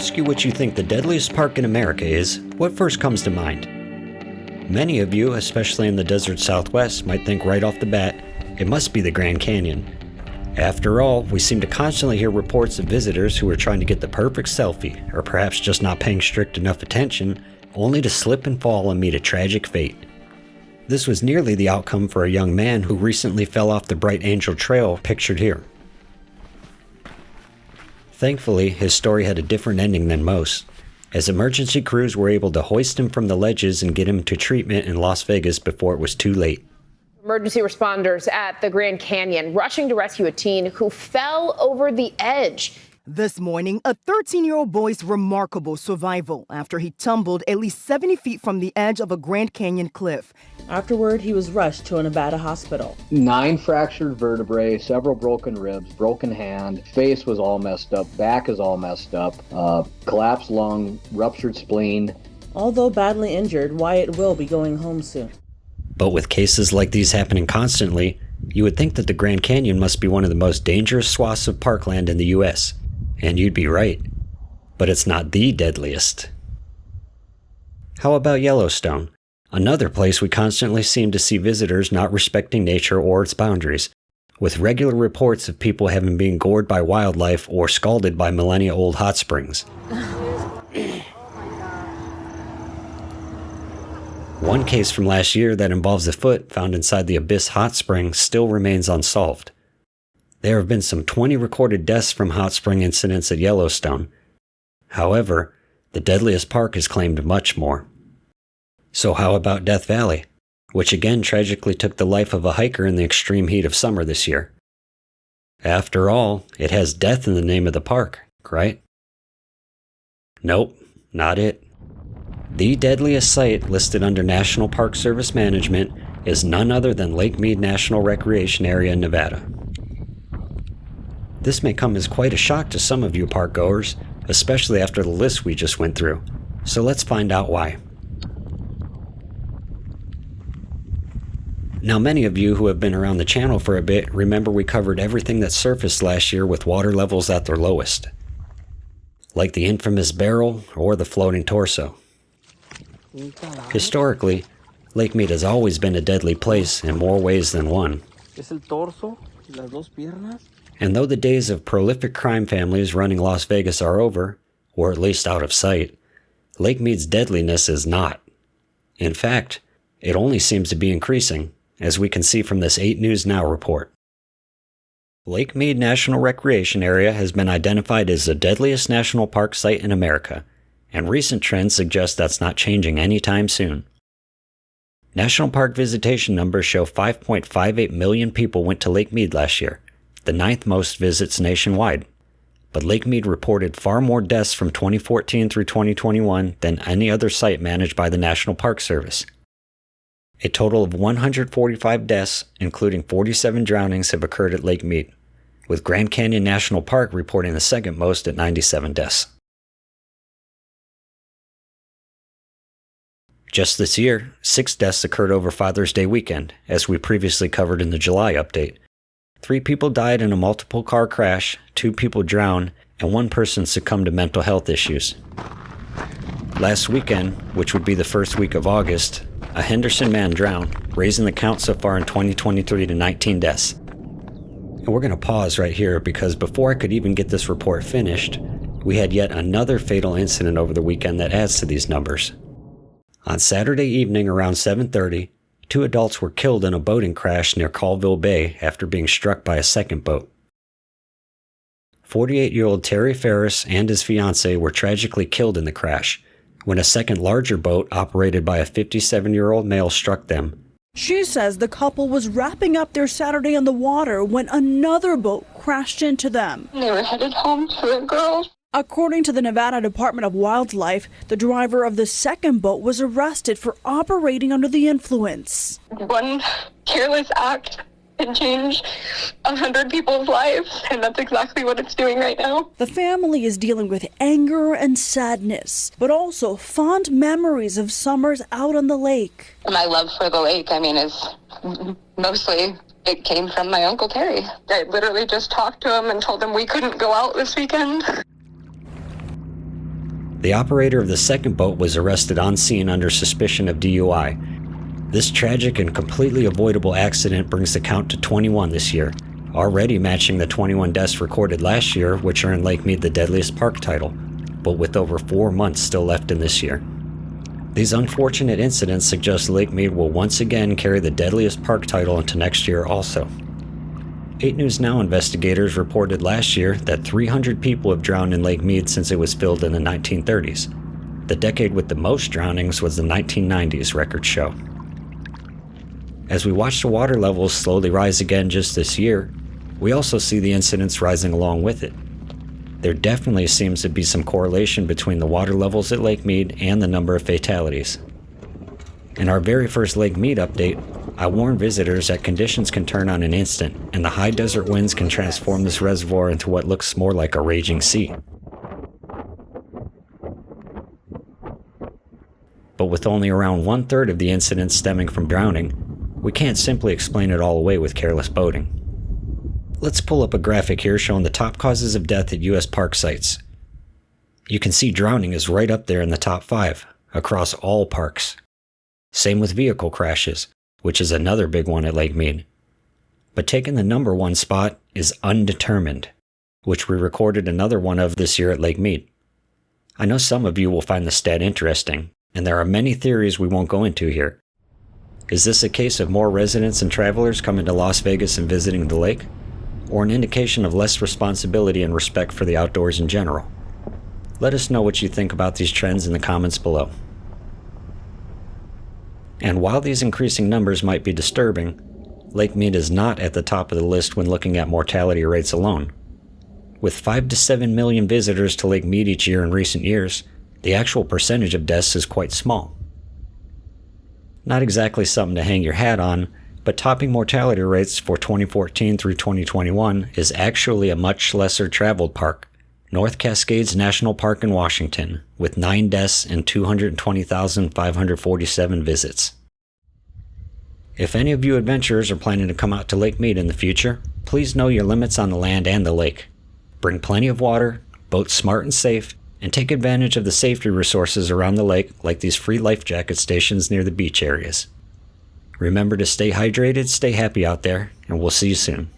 ask you what you think the deadliest park in America is, what first comes to mind? Many of you, especially in the desert Southwest, might think right off the bat, it must be the Grand Canyon. After all, we seem to constantly hear reports of visitors who are trying to get the perfect selfie, or perhaps just not paying strict enough attention, only to slip and fall and meet a tragic fate. This was nearly the outcome for a young man who recently fell off the Bright Angel Trail pictured here. Thankfully, his story had a different ending than most, as emergency crews were able to hoist him from the ledges and get him to treatment in Las Vegas before it was too late. Emergency responders at the Grand Canyon rushing to rescue a teen who fell over the edge. This morning, a 13-year-old boy's remarkable survival after he tumbled at least 70 feet from the edge of a Grand Canyon cliff. Afterward, he was rushed to a Nevada hospital. 9 fractured vertebrae, several broken ribs, broken hand, face was all messed up, back is all messed up, collapsed lung, ruptured spleen. Although badly injured, Wyatt will be going home soon. But with cases like these happening constantly, you would think that the Grand Canyon must be one of the most dangerous swaths of parkland in the U.S., and you'd be right. But it's not the deadliest. How about Yellowstone? Another place we constantly seem to see visitors not respecting nature or its boundaries, with regular reports of people having been gored by wildlife or scalded by millennia-old hot springs. One case from last year that involves a foot found inside the Abyss hot spring still remains unsolved. There have been some 20 recorded deaths from hot spring incidents at Yellowstone. However, the deadliest park has claimed much more. So how about Death Valley, which again tragically took the life of a hiker in the extreme heat of summer this year? After all, it has death in the name of the park, right? Nope, not it. The deadliest site listed under National Park Service management is none other than Lake Mead National Recreation Area in Nevada. This may come as quite a shock to some of you park goers, especially after the list we just went through. So let's find out why. Now, many of you who have been around the channel for a bit remember we covered everything that surfaced last year with water levels at their lowest, like the infamous barrel or the floating torso. Historically, Lake Mead has always been a deadly place in more ways than one. And though the days of prolific crime families running Las Vegas are over, or at least out of sight, Lake Mead's deadliness is not. In fact, it only seems to be increasing, as we can see from this 8 News Now report. Lake Mead National Recreation Area has been identified as the deadliest national park site in America, and recent trends suggest that's not changing anytime soon. National park visitation numbers show 5.58 million people went to Lake Mead last year, the 9th most visits nationwide. But Lake Mead reported far more deaths from 2014 through 2021 than any other site managed by the National Park Service. A total of 145 deaths, including 47 drownings, have occurred at Lake Mead, with Grand Canyon National Park reporting the second most at 97 deaths. Just this year, 6 deaths occurred over Father's Day weekend, as we previously covered in the July update. 3 people died in a multiple car crash, 2 people drowned, and 1 person succumbed to mental health issues. Last weekend, which would be the first week of August, a Henderson man drowned, raising the count so far in 2023 to 19 deaths. And we're going to pause right here because before I could even get this report finished, we had yet another fatal incident over the weekend that adds to these numbers. On Saturday evening around 7:30, 2 adults were killed in a boating crash near Colville Bay after being struck by a second boat. 48-year-old Terry Ferris and his fiancée were tragically killed in the crash when a second larger boat operated by a 57-year-old male struck them. She says the couple was wrapping up their Saturday on the water when another boat crashed into them. They were headed home to their girls. According to the Nevada Department of Wildlife, the driver of the second boat was arrested for operating under the influence. One careless act can change 100 people's lives, and that's exactly what it's doing right now. The family is dealing with anger and sadness, but also fond memories of summers out on the lake. My love for the lake, is mostly it came from my Uncle Terry. I literally just talked to him and told him we couldn't go out this weekend. The operator of the second boat was arrested on scene under suspicion of DUI. This tragic and completely avoidable accident brings the count to 21 this year, already matching the 21 deaths recorded last year, which earned Lake Mead the deadliest park title, but with over 4 months still left in this year. These unfortunate incidents suggest Lake Mead will once again carry the deadliest park title into next year also. 8 News Now investigators reported last year that 300 people have drowned in Lake Mead since it was filled in the 1930s. The decade with the most drownings was the 1990s, records show. As we watch the water levels slowly rise again just this year, we also see the incidents rising along with it. There definitely seems to be some correlation between the water levels at Lake Mead and the number of fatalities. In our very first Lake Mead update, I warned visitors that conditions can turn on an instant, and the high desert winds can transform this reservoir into what looks more like a raging sea. But with only around 1/3 of the incidents stemming from drowning, we can't simply explain it all away with careless boating. Let's pull up a graphic here showing the top causes of death at U.S. park sites. You can see drowning is right up there in the top 5, across all parks. Same with vehicle crashes, which is another big one at Lake Mead. But taking the number 1 spot is undetermined, which we recorded another one of this year at Lake Mead. I know some of you will find the stat interesting, and there are many theories we won't go into here. Is this a case of more residents and travelers coming to Las Vegas and visiting the lake? Or an indication of less responsibility and respect for the outdoors in general? Let us know what you think about these trends in the comments below. And while these increasing numbers might be disturbing, Lake Mead is not at the top of the list when looking at mortality rates alone. With 5 to 7 million visitors to Lake Mead each year in recent years, the actual percentage of deaths is quite small. Not exactly something to hang your hat on, but topping mortality rates for 2014 through 2021 is actually a much lesser traveled park, North Cascades National Park in Washington, with 9 deaths and 220,547 visits. If any of you adventurers are planning to come out to Lake Mead in the future, please know your limits on the land and the lake. Bring plenty of water, boat smart and safe, and take advantage of the safety resources around the lake like these free life jacket stations near the beach areas. Remember to stay hydrated, stay happy out there, and we'll see you soon.